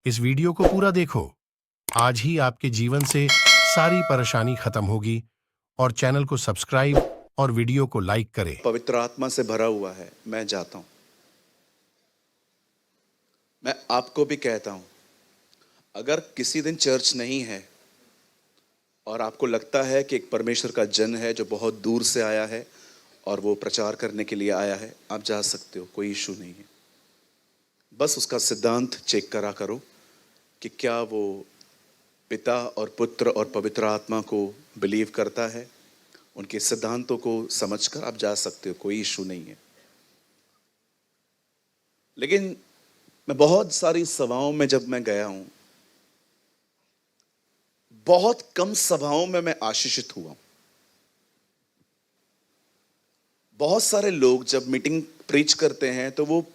इस वीडियो को पूरा देखो। आज ही आपके जीवन से सारी परेशानी खत्म होगी। और चैनल को सब्सक्राइब और वीडियो को लाइक करें। पवित्र आत्मा से भरा हुआ है। मैं जाता हूं। मैं आपको भी कहता हूं, अगर किसी दिन चर्च नहीं है और आपको लगता है कि एक परमेश्वर का जन है जो बहुत दूर से आया है और वो प्रचार करने के लिए आया है, आप जा सकते हो, कोई इशू नहीं है। बस उसका सिद्धांत चेक करा करो कि क्या वो पिता और पुत्र और पवित्र आत्मा को बिलीव करता है। उनके सिद्धांतों को समझकर आप जा सकते हो, कोई इशू नहीं है। लेकिन मैं बहुत सारी सभाओं में जब मैं गया हूं, बहुत कम सभाओं में मैं आशीषित हुआ हूं। बहुत सारे लोग जब मीटिंग प्रीच करते हैं तो वो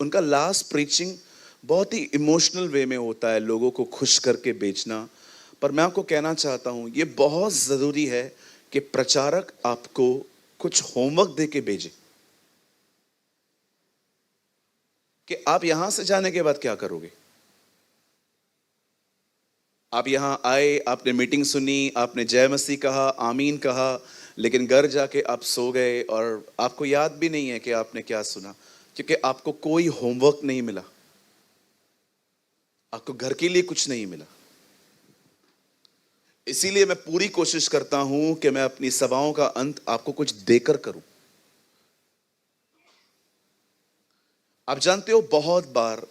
उनका लास्ट प्रीचिंग बहुत ही इमोशनल वे में होता है, लोगों को खुश करके बेचना। पर मैं आपको कहना चाहता हूं, ये बहुत जरूरी है कि प्रचारक आपको कुछ होमवर्क दे के भेजे कि आप यहां से जाने के बाद क्या करोगे। आप यहां आए, आपने मीटिंग सुनी, आपने जय मसीह कहा, आमीन कहा, लेकिन घर जाके आप सो गए और आपको याद भी नहीं है कि आपने क्या सुना, क्योंकि आपको कोई होमवर्क नहीं मिला, आपको घर के लिए कुछ नहीं मिला। इसीलिए मैं पूरी कोशिश करता हूं कि मैं अपनी सभाओं का अंत आपको कुछ देकर करूं। आप जानते हो, बहुत बार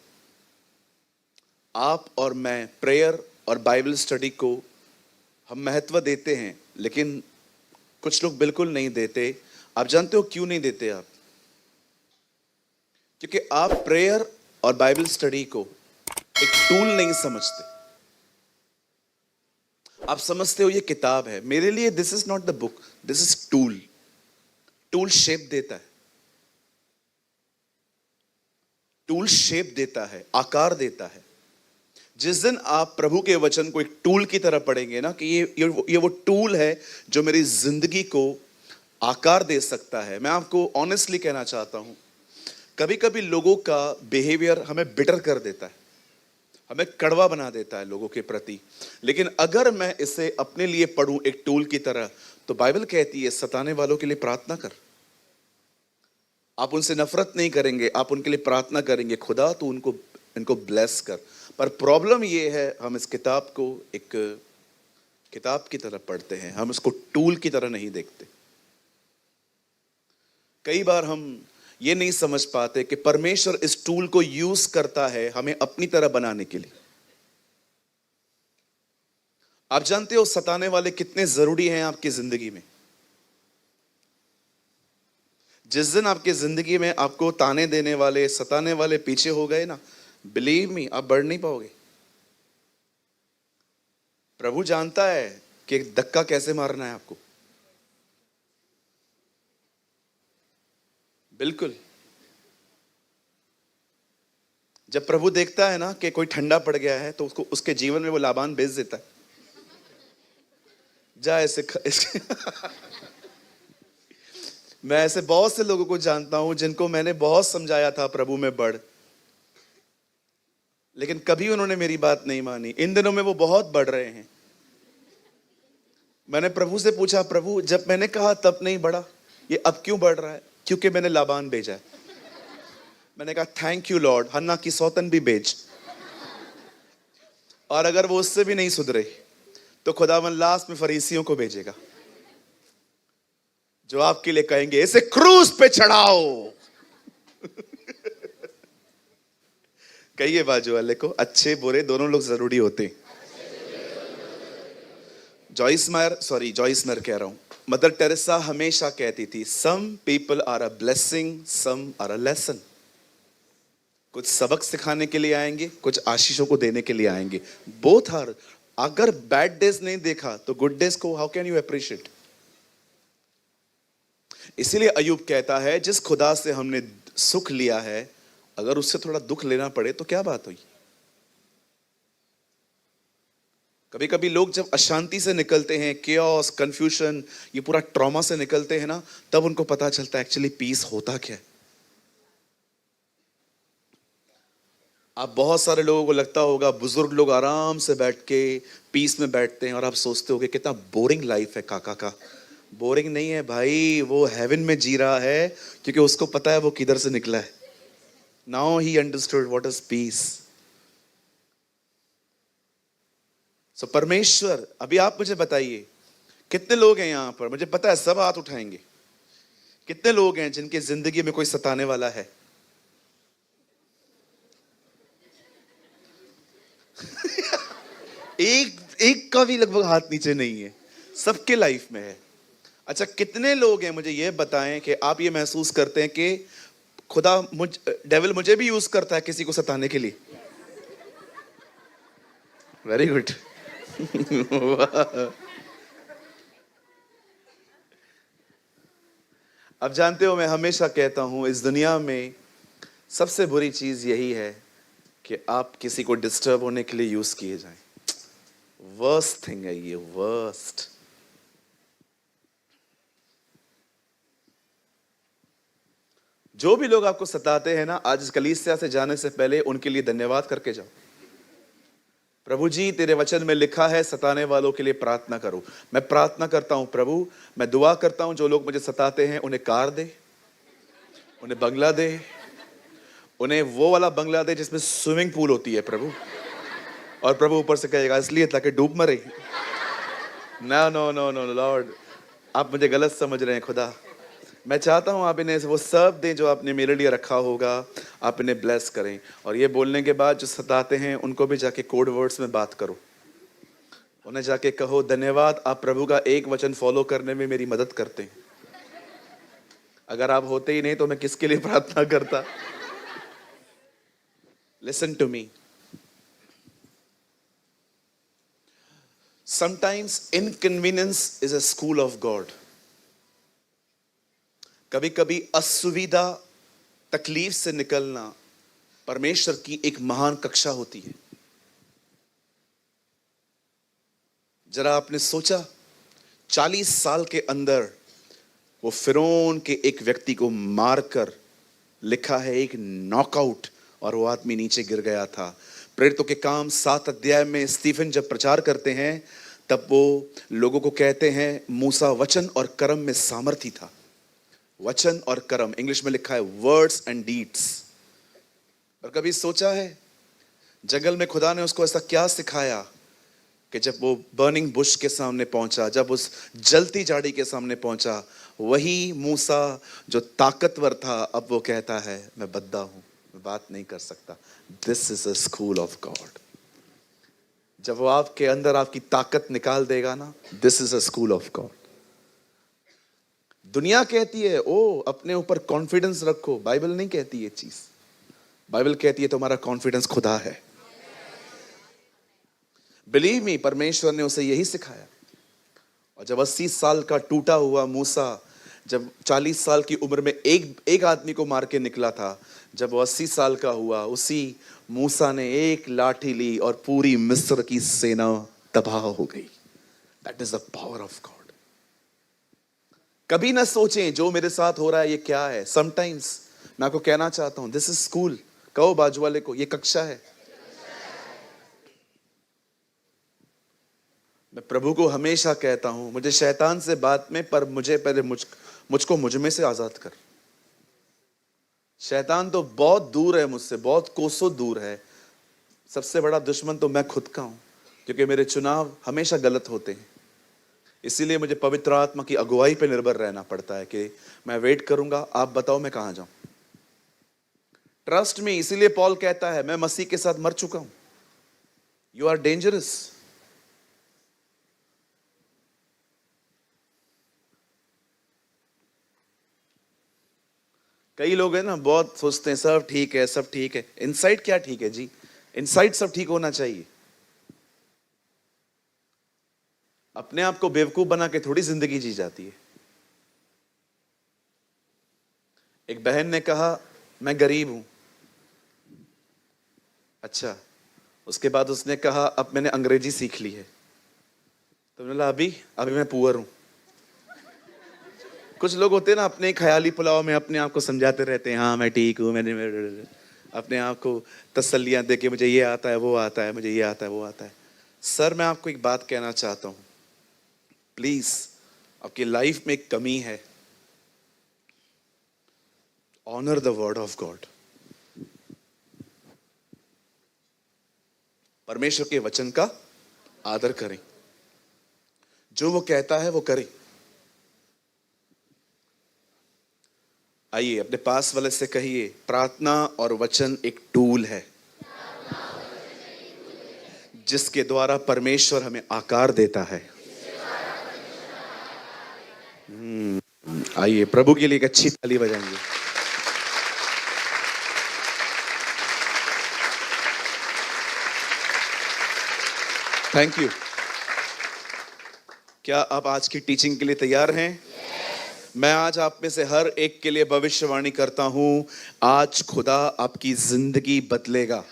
आप और मैं प्रेयर और बाइबल स्टडी को हम महत्व देते हैं, लेकिन कुछ लोग बिल्कुल नहीं देते। आप जानते हो क्यों नहीं देते आप? क्योंकि आप प्रेयर और बाइबल स्टडी को एक टूल नहीं समझते। आप समझते हो ये किताब है, मेरे लिए this is not the book, this is tool. Tool shape देता है, टूल शेप देता है, आकार देता है। जिस दिन आप प्रभु के वचन को एक टूल की तरह पढ़ेंगे ना, कि ये वो टूल है जो मेरी जिंदगी को आकार दे सकता है। मैं आपको ऑनेस्टली कहना चाहता हूं, कभी कभी लोगों का बिहेवियर हमें बिटर कर देता है, हमें कड़वा बना देता है लोगों के प्रति। लेकिन अगर मैं इसे अपने लिए पढ़ूं एक टूल की तरह, तो बाइबल कहती है सताने वालों के लिए प्रार्थना कर। आप उनसे नफरत नहीं करेंगे, आप उनके लिए प्रार्थना करेंगे, खुदा तो इनको ब्लेस कर। पर प्रॉब्लम ये है, हम इस किताब को एक किताब की तरह पढ़ते हैं, हम इसको टूल की तरह नहीं देखते। कई बार हम ये नहीं समझ पाते कि परमेश्वर इस टूल को यूज करता है हमें अपनी तरह बनाने के लिए। आप जानते हो सताने वाले कितने जरूरी हैं आपकी जिंदगी में। जिस दिन आपकी जिंदगी में आपको ताने देने वाले, सताने वाले पीछे हो गए ना, बिलीव मी, आप बढ़ नहीं पाओगे। प्रभु जानता है कि एक धक्का कैसे मारना है आपको। बिल्कुल। जब प्रभु देखता है ना कि कोई ठंडा पड़ गया है, तो उसको उसके जीवन में वो लाबान भेज देता है, जा ऐसे मैं ऐसे बहुत से लोगों को जानता हूं जिनको मैंने बहुत समझाया था प्रभु में बढ़, लेकिन कभी उन्होंने मेरी बात नहीं मानी। इन दिनों में वो बहुत बढ़ रहे हैं। मैंने प्रभु से पूछा, प्रभु जब मैंने कहा तब नहीं बढ़ा, ये अब क्यों बढ़ रहा है? क्योंकि मैंने लाबान भेजा है। मैंने कहा थैंक यू लॉर्ड, हन्ना की सौतन भी भेज। और अगर वो उससे भी नहीं सुधरे तो खुदावन लास्ट में फरीसियों को भेजेगा, जो आपके लिए कहेंगे इसे क्रूस पे चढ़ाओ। कहिए बाजू वाले को, अच्छे बुरे दोनों लोग जरूरी होते हैं। जॉइस मेयर कह रहा हूं, मदर टेरेसा हमेशा कहती थी, some people are a blessing, some are a lesson. कुछ सबक सिखाने के लिए आएंगे, कुछ आशीषों को देने के लिए आएंगे। Both are. अगर बैड डेज नहीं देखा तो गुड डेज को हाउ कैन यू अप्रिशिएट? इसीलिए अयूब कहता है, जिस खुदा से हमने सुख लिया है, अगर उससे थोड़ा दुख लेना पड़े तो क्या बात हुई। कभी कभी लोग जब अशांति से निकलते हैं, केओस, कंफ्यूजन, ये पूरा ट्रॉमा से निकलते हैं ना, तब उनको पता चलता है एक्चुअली पीस होता क्या है। आप बहुत सारे लोगों को लगता होगा बुजुर्ग लोग आराम से बैठ के पीस में बैठते हैं और आप सोचते होगे कितना बोरिंग लाइफ है काका का। बोरिंग नहीं है भाई, वो हेवन में जी रहा है क्योंकि उसको पता है वो किधर से निकला है। Now he understood what is peace. So परमेश्वर, अभी आप मुझे बताइए कितने लोग हैं यहां पर, मुझे पता है सब हाथ उठाएंगे, कितने लोग हैं जिनके जिंदगी में कोई सताने वाला है? एक एक का भी लगभग हाथ नीचे नहीं है, सबके लाइफ में है। अच्छा, कितने लोग हैं मुझे ये बताएं कि आप ये महसूस करते हैं कि खुदा डेविल मुझे भी यूज करता है किसी को सताने के लिए? Very good. अब जानते हो, मैं हमेशा कहता हूं इस दुनिया में सबसे बुरी चीज यही है कि आप किसी को डिस्टर्ब होने के लिए यूज किए जाएं। वर्स्ट थिंग है ये, वर्स्ट। जो भी लोग आपको सताते हैं ना, आज इस कलीसिया से जाने से पहले उनके लिए धन्यवाद करके जाओ। प्रभु जी, तेरे वचन में लिखा है सताने वालों के लिए प्रार्थना करो। मैं प्रार्थना करता हूं प्रभु, मैं दुआ करता हूं जो लोग मुझे सताते हैं उन्हें कार दे, उन्हें बंगला दे, उन्हें वो वाला बंगला दे जिसमें स्विमिंग पूल होती है प्रभु। और प्रभु ऊपर से कहेगा इसलिए ताकि डूब मरे। No no no no lord, आप मुझे गलत समझ रहे हैं खुदा। मैं चाहता हूं आप इन्हें वो सब दें जो आपने मेरे लिए रखा होगा, आप इन्हें ब्लेस करें। और ये बोलने के बाद जो सताते हैं उनको भी जाके कोड वर्ड्स में बात करो, उन्हें जाके कहो धन्यवाद, आप प्रभु का एक वचन फॉलो करने में मेरी मदद करते हैं। अगर आप होते ही नहीं तो मैं किसके लिए प्रार्थना करता? Listen to me, sometimes inconvenience is a school of God. कभी कभी असुविधा, तकलीफ से निकलना परमेश्वर की एक महान कक्षा होती है। जरा आपने सोचा 40 साल के अंदर वो फिरौन के एक व्यक्ति को मारकर, लिखा है एक नॉकआउट, और वो आदमी नीचे गिर गया था। प्रेरितों के काम 7 अध्याय में स्टीफन जब प्रचार करते हैं तब वो लोगों को कहते हैं मूसा वचन और कर्म में सामर्थी था। वचन और कर्म, इंग्लिश में लिखा है वर्ड्स एंड डीड्स। और कभी सोचा है जंगल में खुदा ने उसको ऐसा क्या सिखाया कि जब वो बर्निंग बुश के सामने पहुंचा, जब उस जलती झाड़ी के सामने पहुंचा, वही मूसा जो ताकतवर था अब वो कहता है मैं बद्दा हूं, मैं बात नहीं कर सकता। This is a school of God. जब वो आपके अंदर आपकी ताकत निकाल देगा ना, this is a school of God. दुनिया कहती है ओ अपने ऊपर कॉन्फिडेंस रखो, बाइबल नहीं कहती ये चीज। बाइबल कहती है तुम्हारा कॉन्फिडेंस खुदा है। बिलीव मी, परमेश्वर ने उसे यही सिखाया। और जब 80 साल का टूटा हुआ मूसा जब 40 साल की उम्र में एक आदमी को मार के निकला था, जब वो 80 साल का हुआ, उसी मूसा ने एक लाठी ली और पूरी मिस्र की सेना तबाह हो गई। That is the power of God. कभी ना सोचें जो मेरे साथ हो रहा है ये क्या है। समटाइम्स मैं आपको कहना चाहता हूं दिस इज स्कूल। कहो बाजू वाले को ये कक्षा है। मैं प्रभु को हमेशा कहता हूं मुझे शैतान से बात में, पर मुझे पहले मुझको मुझ में से आजाद कर। शैतान तो बहुत दूर है मुझसे, बहुत कोसों दूर है। सबसे बड़ा दुश्मन तो मैं खुद का हूं, क्योंकि मेरे चुनाव हमेशा गलत होते हैं। इसीलिए मुझे पवित्र आत्मा की अगुवाई पर निर्भर रहना पड़ता है कि मैं वेट करूंगा, आप बताओ मैं कहां जाऊं। ट्रस्ट मी, इसीलिए पॉल कहता है मैं मसीह के साथ मर चुका हूं। You are dangerous. कई लोग हैं ना बहुत सोचते हैं सब ठीक है, सब ठीक है। इनसाइड क्या ठीक है जी? इनसाइड सब ठीक होना चाहिए। अपने आप को बेवकूफ बना के थोड़ी जिंदगी जी जाती है। एक बहन ने कहा मैं गरीब हूं। अच्छा, उसके बाद उसने कहा अब मैंने अंग्रेजी सीख ली है। तो मैंने बोला अभी अभी मैं पुअर हूं। कुछ लोग होते हैं ना अपने ख्याली पुलाव में अपने आप को समझाते रहते हैं हाँ मैं ठीक हूं, मैंने अपने आप को तसल्लियां दे के मुझे ये आता है, वो आता है, मुझे ये आता है, वो आता है। सर, मैं आपको एक बात कहना चाहता हूं, प्लीज, आपकी लाइफ में एक कमी है। Honour the word of God. परमेश्वर के वचन का आदर करें, जो वो कहता है वो करें। आइए अपने पास वाले से कहिए, प्रार्थना और वचन एक टूल है जिसके द्वारा परमेश्वर हमें आकार देता है। आइए प्रभु के लिए एक अच्छी ताली बजाएंगे। Thank you. क्या आप आज की टीचिंग के लिए तैयार हैं? मैं आज आप में से हर एक के लिए भविष्यवाणी करता हूं, आज खुदा आपकी जिंदगी बदलेगा।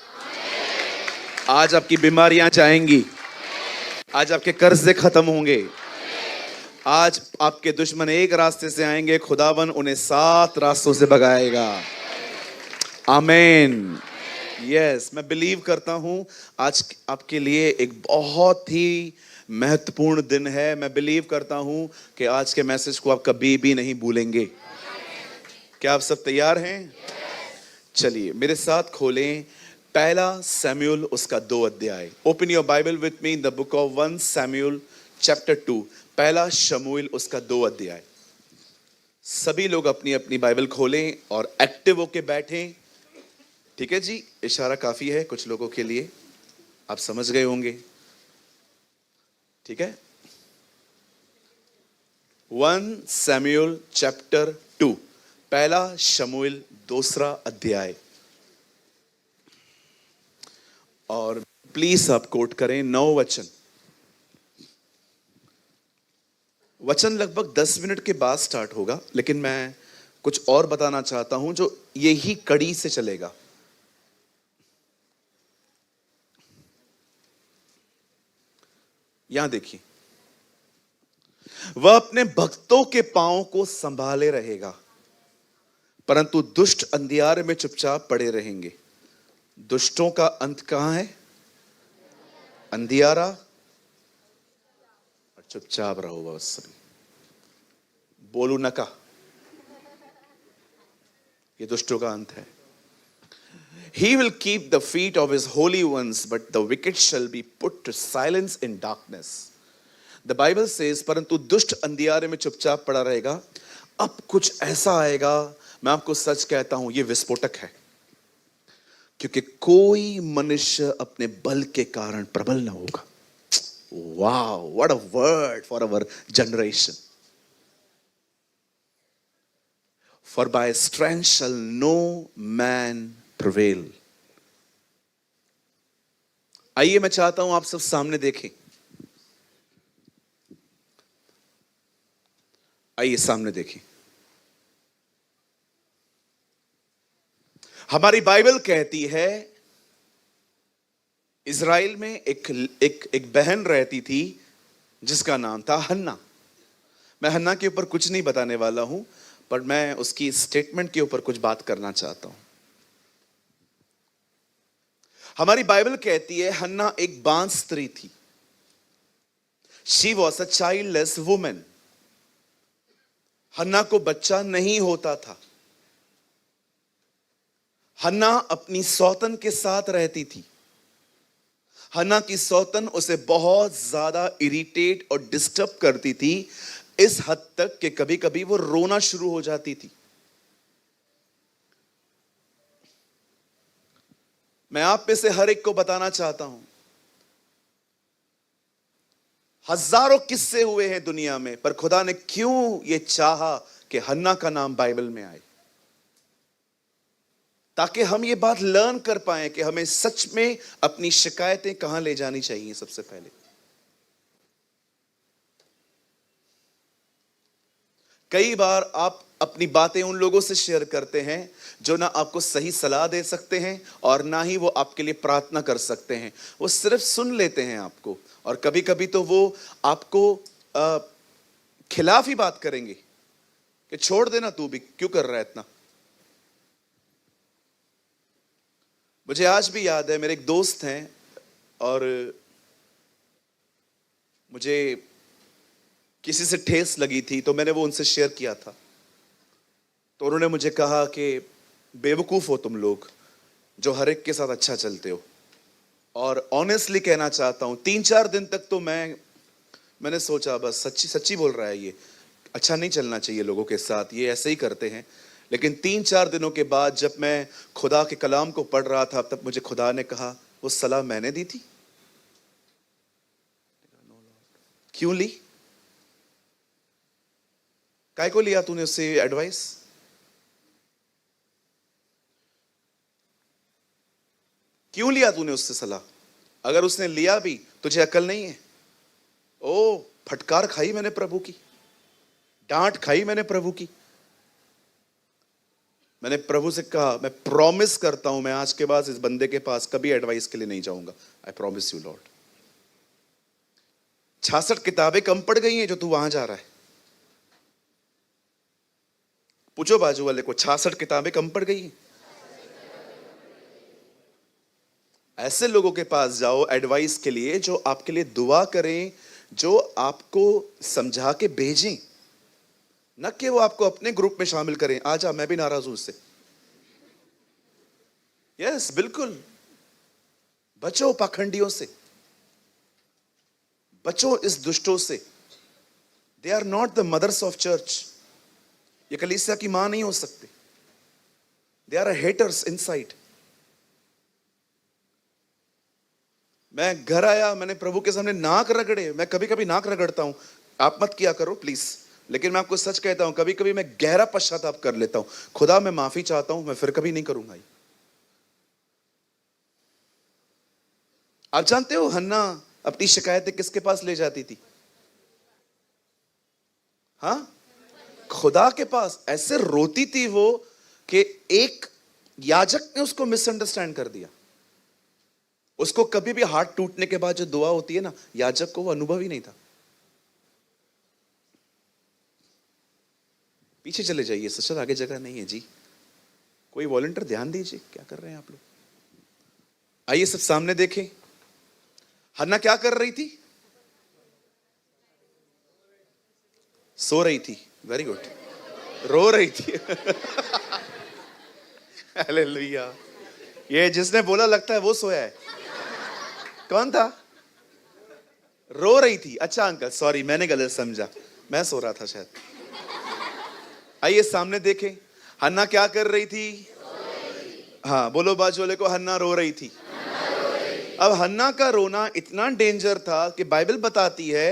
आज आपकी बीमारियां जाएंगी, आज आपके कर्जे खत्म होंगे, आज आपके दुश्मन एक रास्ते से आएंगे, खुदावन उन्हें 7 रास्तों से भगाएगा। आमीन। यस, मैं बिलीव करता हूं आज आपके लिए एक बहुत ही महत्वपूर्ण दिन है। मैं बिलीव करता हूं कि आज के मैसेज को आप कभी भी नहीं भूलेंगे। क्या आप सब तैयार हैं? चलिए मेरे साथ खोलें पहला सैमुएल उसका 2 अध्याय। Open your Bible with me in the book of 1 Samuel chapter 2। पहला शमूएल उसका 2 अध्याय। सभी लोग अपनी अपनी बाइबल खोलें और एक्टिव होके बैठें। ठीक है जी, इशारा काफी है कुछ लोगों के लिए, आप समझ गए होंगे। ठीक है, 1 सैमुएल चैप्टर 2, पहला शमूएल 2 अध्याय। और प्लीज आप कोट करें 9 वचन। वचन लगभग 10 मिनट के बाद स्टार्ट होगा, लेकिन मैं कुछ और बताना चाहता हूं जो यही कड़ी से चलेगा। यहां देखिए, वह अपने भक्तों के पांव को संभाले रहेगा, परंतु दुष्ट अंधियारे में चुपचाप पड़े रहेंगे। दुष्टों का अंत कहां है? अंधियारा। और चुपचाप रहो बस, बोलू नका, ये दुष्टों का अंत है। He will keep the feet of his holy ones, but the wicked shall be put to silence in darkness. The Bible says, परंतु दुष्ट अंधियारे में चुपचाप पड़ा रहेगा। अब कुछ ऐसा आएगा, मैं आपको सच कहता हूं, ये विस्फोटक है, क्योंकि कोई मनुष्य अपने बल के कारण प्रबल न होगा। Wow, what a word for our generation. For by strength shall no man prevail. आइए मैं चाहता हूं आप सब सामने देखें। आइए सामने देखें। हमारी बाइबल कहती है इज़राइल में एक बहन रहती थी जिसका नाम था हन्ना। मैं हन्ना के ऊपर कुछ नहीं बताने वाला हूं, पर मैं उसकी स्टेटमेंट के ऊपर कुछ बात करना चाहता हूं। हमारी बाइबल कहती है हन्ना एक बांझ स्त्री थी। She was a childless women. Hannah को बच्चा नहीं होता था। हन्ना अपनी सौतन के साथ रहती थी। हन्ना की सौतन उसे बहुत ज्यादा इरिटेट और डिस्टर्ब करती थी, इस हद तक कि कभी कभी वो रोना शुरू हो जाती थी। मैं आप में से हर एक को बताना चाहता हूं, हजारों किस्से हुए हैं दुनिया में, पर खुदा ने क्यों ये चाहा कि हन्ना का नाम बाइबल में आए, ताकि हम ये बात लर्न कर पाए कि हमें सच में अपनी शिकायतें कहां ले जानी चाहिए। सबसे पहले कई बार आप अपनी बातें उन लोगों से शेयर करते हैं जो ना आपको सही सलाह दे सकते हैं और ना ही वो आपके लिए प्रार्थना कर सकते हैं। वो सिर्फ सुन लेते हैं आपको, और कभी कभी तो वो आपको खिलाफ ही बात करेंगे कि छोड़ देना, तू भी क्यों कर रहा है इतना। मुझे आज भी याद है, मेरे एक दोस्त हैं और मुझे किसी से ठेस लगी थी तो मैंने वो उनसे शेयर किया था। तो उन्होंने मुझे कहा कि बेवकूफ़ हो तुम लोग जो हर एक के साथ अच्छा चलते हो। और ऑनेस्टली कहना चाहता हूँ, 3-4 दिन तक तो मैंने सोचा बस सच्ची सच्ची बोल रहा है ये, अच्छा नहीं चलना चाहिए लोगों के साथ, ये ऐसे ही करते हैं। लेकिन 3-4 दिनों के बाद जब मैं खुदा के कलाम को पढ़ रहा था, तब मुझे खुदा ने कहा वो सलाह मैंने दी थी। क्यों ली? काय को लिया तूने उससे एडवाइस? क्यों लिया तूने उससे सलाह? अगर उसने लिया भी, तुझे अकल नहीं है? ओ, फटकार खाई मैंने प्रभु की, डांट खाई मैंने प्रभु की। मैंने प्रभु से कहा, मैं प्रॉमिस करता हूं मैं आज के बाद इस बंदे के पास कभी एडवाइस के लिए नहीं जाऊंगा। I promise you Lord. 66 किताबें कम पड़ गई हैं जो तू वहां जा रहा है। पूछो बाजू वाले को, 66 किताबें कम पड़ गई हैं? ऐसे लोगों के पास जाओ एडवाइस के लिए जो आपके लिए दुआ करें, जो आपको समझा के भेजें, न कि वो आपको अपने ग्रुप में शामिल करें। आजा, मैं भी नाराज हूं उससे। यस, बिल्कुल। बचो पाखंडियों से, बचो इस दुष्टों से। They are not the mothers of church. ये कलीसिया की मां नहीं हो सकते। They are haters inside. मैं घर आया, मैंने प्रभु के सामने नाक रगड़े। मैं कभी कभी नाक रगड़ता हूं, आप मत किया करो प्लीज, लेकिन मैं आपको सच कहता हूं, कभी कभी मैं गहरा पश्चाताप कर लेता हूं। खुदा मैं माफी चाहता हूं, मैं फिर कभी नहीं करूंगा। आप जानते हो हन्ना अपनी शिकायतें किसके पास ले जाती थी? हाँ, खुदा के पास। ऐसे रोती थी वो कि एक याजक ने उसको मिसअंडरस्टैंड कर दिया। उसको कभी भी हार्ट टूटने के बाद जो दुआ होती है ना, याजक को वो अनुभव ही नहीं था। पीछे चले जाइए सचर, आगे जगह नहीं है जी। कोई वॉलंटियर ध्यान दीजिए, क्या कर रहे हैं आप लोग? आइए सब सामने देखें। हन्ना क्या कर रही थी? सो रही थी। Very good. रो रही थी। हालेलुया। ये जिसने बोला लगता है वो सोया है। कौन था? रो रही थी। अच्छा अंकल, सॉरी मैंने गलत समझा, मैं सो रहा था शायद। आइए सामने देखें, हन्ना क्या कर रही थी? हाँ, बोलो बाजू वाले को, हन्ना रो रही थी। अब हन्ना का रोना इतना डेंजर था कि बाइबल बताती है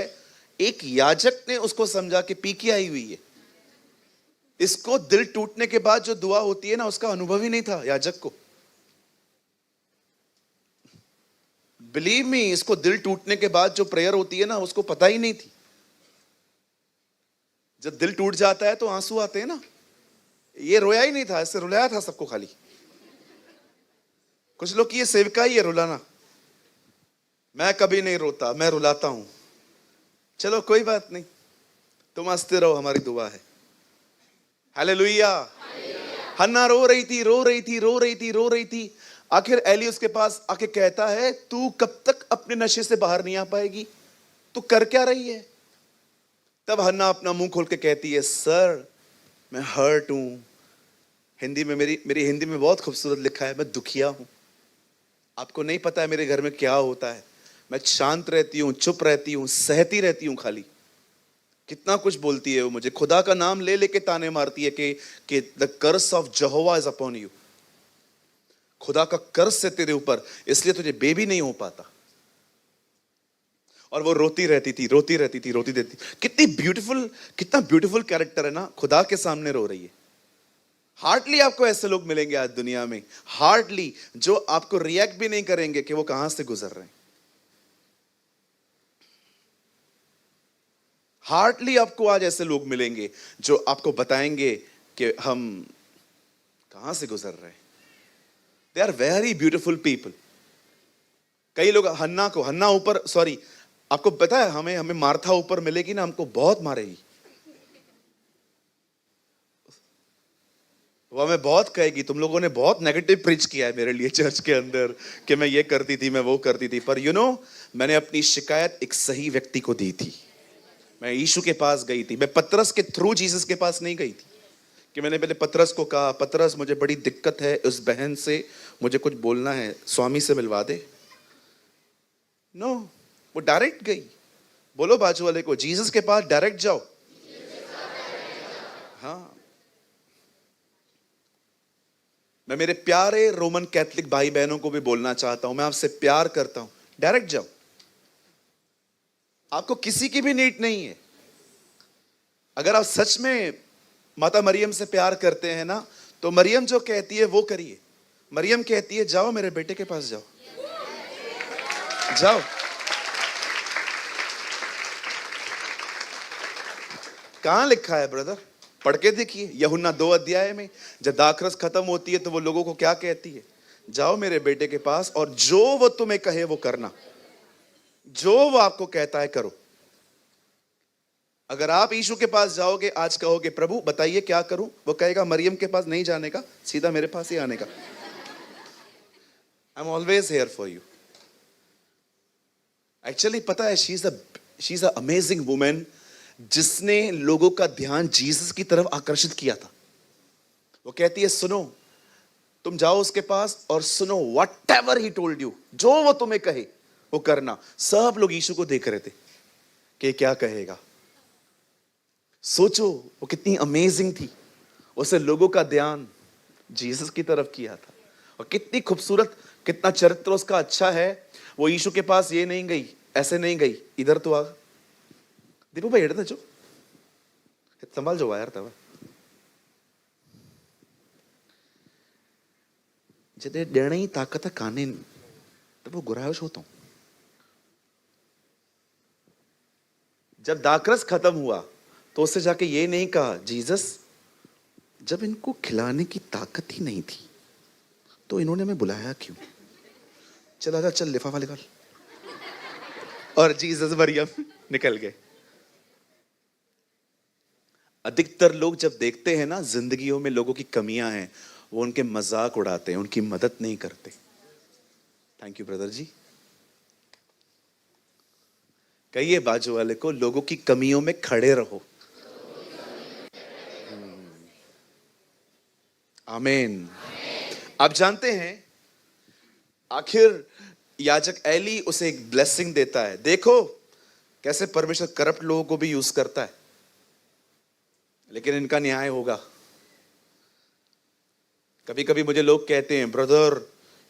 एक याजक ने उसको समझा कि पी के आई हुई है। इसको दिल टूटने के बाद जो दुआ होती है ना, उसका अनुभव ही नहीं था याजक को। बिलीव मी, इसको दिल टूटने के बाद जो प्रेयर होती है ना, उसको पता ही नहीं थी। जब दिल टूट जाता है तो आंसू आते हैं ना। ये रोया ही नहीं था, ऐसे रुलाया था सबको खाली। कुछ लोग की ये सेवका ही है रुलाना। मैं कभी नहीं रोता, मैं रुलाता हूं। चलो कोई बात नहीं, तुम हंसते रहो, हमारी दुआ है। हालेलुया। हन्ना रो रही थी, रो रही थी, रो रही थी, रो रही थी। आखिर एली उसके पास आके कहता है, तू कब तक अपने नशे से बाहर नहीं आ पाएगी? तू कर क्या रही है? तब हन्ना अपना मुंह खोल के कहती है, सर मैं हर्ट हूं। हिंदी में मेरी हिंदी में बहुत खूबसूरत लिखा है, मैं दुखिया हूं। आपको नहीं पता है मेरे घर में क्या होता है। मैं शांत रहती हूँ, चुप रहती हूँ, सहती रहती हूँ खाली। कितना कुछ बोलती है वो मुझे, खुदा का नाम ले लेके ताने मारती है कि the curse of Jehovah is upon you. खुदा का कर्स है तेरे ऊपर, इसलिए तुझे बेबी नहीं हो पाता। और वो रोती रहती थी, रोती रहती थी, रोती रहती। कितना ब्यूटीफुल कैरेक्टर है ना, खुदा के सामने रो रही है। हार्डली आपको ऐसे लोग मिलेंगे आज दुनिया में, हार्डली, जो आपको रिएक्ट भी नहीं करेंगे कि वो कहां से गुजर रहे हैं। हार्डली आपको आज ऐसे लोग मिलेंगे जो आपको बताएंगे कि हम कहां से गुजर रहे हैं। They are very beautiful people. कई लोग हन्ना ऊपर, सॉरी, आपको पता है हमें मार्था ऊपर मिलेगी ना, हमको बहुत मारेगी। वो हमें बहुत कहेगी, तुम लोगों ने बहुत नेगेटिव प्रीच किया है मेरे लिए चर्च के अंदर कि मैं ये करती थी, मैं वो करती थी। पर मैंने अपनी शिकायत एक सही व्यक्ति को दी थी। मैं यीशु के पास गई थी। मैं पतरस के थ्रू जीसस के पास नहीं गई थी कि मैंने पहले पतरस को कहा, पतरस मुझे बड़ी दिक्कत है उस बहन से, मुझे कुछ बोलना है, स्वामी से मिलवा दे। नो, वो डायरेक्ट गई। बोलो बाजू वाले को, जीसस के पास डायरेक्ट जाओ। हाँ, मैं मेरे प्यारे रोमन कैथलिक भाई बहनों को भी बोलना चाहता हूं, मैं आपसे प्यार करता हूं, डायरेक्ट जाओ। आपको किसी की भी नीड नहीं है। अगर आप सच में माता मरियम से प्यार करते हैं ना, तो मरियम जो कहती है वो करिए। मरियम कहती है जाओ मेरे बेटे के पास जाओ, जाओ। कहां लिखा है ब्रदर? पढ़ के देखिए, यूहन्ना 2 अध्याय में जब दाखरस खत्म होती है तो वो लोगों को क्या कहती है? जाओ मेरे बेटे के पास और जो वो तुम्हें कहे वो करना, जो वो आपको कहता है करो। अगर आप यीशु के पास जाओगे, आज कहोगे प्रभु बताइए क्या करूं, वो कहेगा मरियम के पास नहीं जाने का, सीधा मेरे पास ही आने का। I am always here for you. Actually पता है, she is a amazing women जिसने लोगों का ध्यान जीसस की तरफ आकर्षित किया था। वो कहती है सुनो, तुम जाओ उसके पास और सुनो, व्हाटएवर ही टोल्ड यू, जो वो तुम्हें कहे वो करना। सब लोग यीशु को देख रहे थे कि क्या कहेगा। सोचो वो कितनी अमेजिंग थी। उसे लोगों का ध्यान जीसस की तरफ किया था। और कितनी खूबसूरत, कितना चरित्र उसका अच्छा है। वो यीशु के पास ये नहीं गई, ऐसे नहीं गई, इधर तो आ दीपू भाई, हेड जो संभाल जो यार तब जदे देने ही ताकत काने तब वो गुरायोश होता हूं। जब दाखरस खत्म हुआ तो उससे जाके ये नहीं कहा जीसस, जब इनको खिलाने की ताकत ही नहीं थी तो इन्होंने हमें बुलाया क्यों? चल आजा, चल लिफाफा निकाल। और जीसस मरियम निकल गए। अधिकतर लोग जब देखते हैं ना जिंदगियों में लोगों की कमियां हैं, वो उनके मजाक उड़ाते हैं, उनकी मदद नहीं करते। थैंक यू ब्रदर जी। कहिए बाजू वाले को, लोगों की कमियों में खड़े रहो। आमीन। आप जानते हैं आखिर याजक एली उसे एक ब्लेसिंग देता है। देखो कैसे परमेश्वर करप्ट लोगों को भी यूज करता है, लेकिन इनका न्याय होगा। कभी कभी मुझे लोग कहते हैं ब्रदर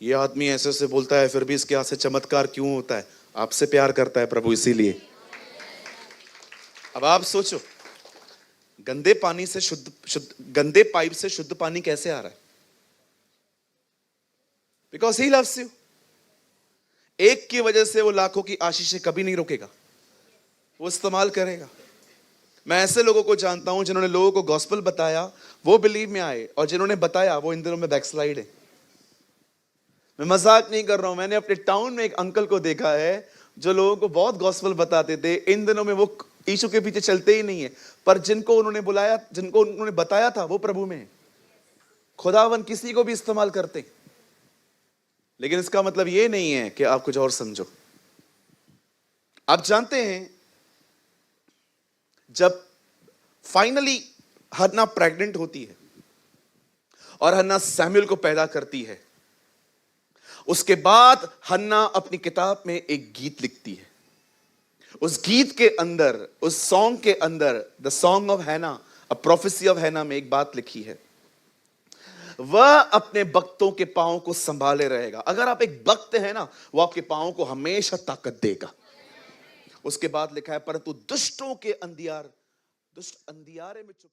ये आदमी ऐसे ऐसे बोलता है, फिर भी इसके हाथ से चमत्कार क्यों होता है? आपसे प्यार करता है प्रभु, इसीलिए। अब आप सोचो, गंदे पानी से गंदे पाइप से शुद्ध पानी कैसे आ रहा है? Because he loves you. एक की वजह से वो लाखों की आशीषें कभी नहीं रोकेगा, वो इस्तेमाल करेगा। मैं ऐसे लोगों को जानता हूं जिन्होंने लोगों को गॉस्पेल बताया, वो बिलीव में आए, और जिन्होंने बताया वो इन दिनों में बैकस्लाइड है। मैं मजाक नहीं कर रहा हूं। मैंने अपने टाउन में एक अंकल को देखा है जो लोगों को बहुत गॉस्पेल बताते थे, इन दिनों में वो यीशु के पीछे चलते ही नहीं है। पर जिनको उन्होंने बुलाया, जिनको उन्होंने बताया था, वो प्रभु में है। खुदावन किसी को भी इस्तेमाल करते, लेकिन इसका मतलब ये नहीं है कि आप कुछ और समझो। आप जानते हैं जब फाइनली हन्ना प्रेग्नेंट होती है और हन्ना सैमुएल को पैदा करती है, उसके बाद हन्ना अपनी किताब में एक गीत लिखती है। उस गीत के अंदर, उस सॉन्ग के अंदर, द सॉन्ग ऑफ हैना, अ प्रोफेसी ऑफ हैना में एक बात लिखी है, वह अपने भक्तों के पांव को संभाले रहेगा। अगर आप एक भक्त हैं ना, वो आपके पांव को हमेशा ताकत देगा। उसके बाद लिखा है परंतु दुष्ट अंधियारे में चुप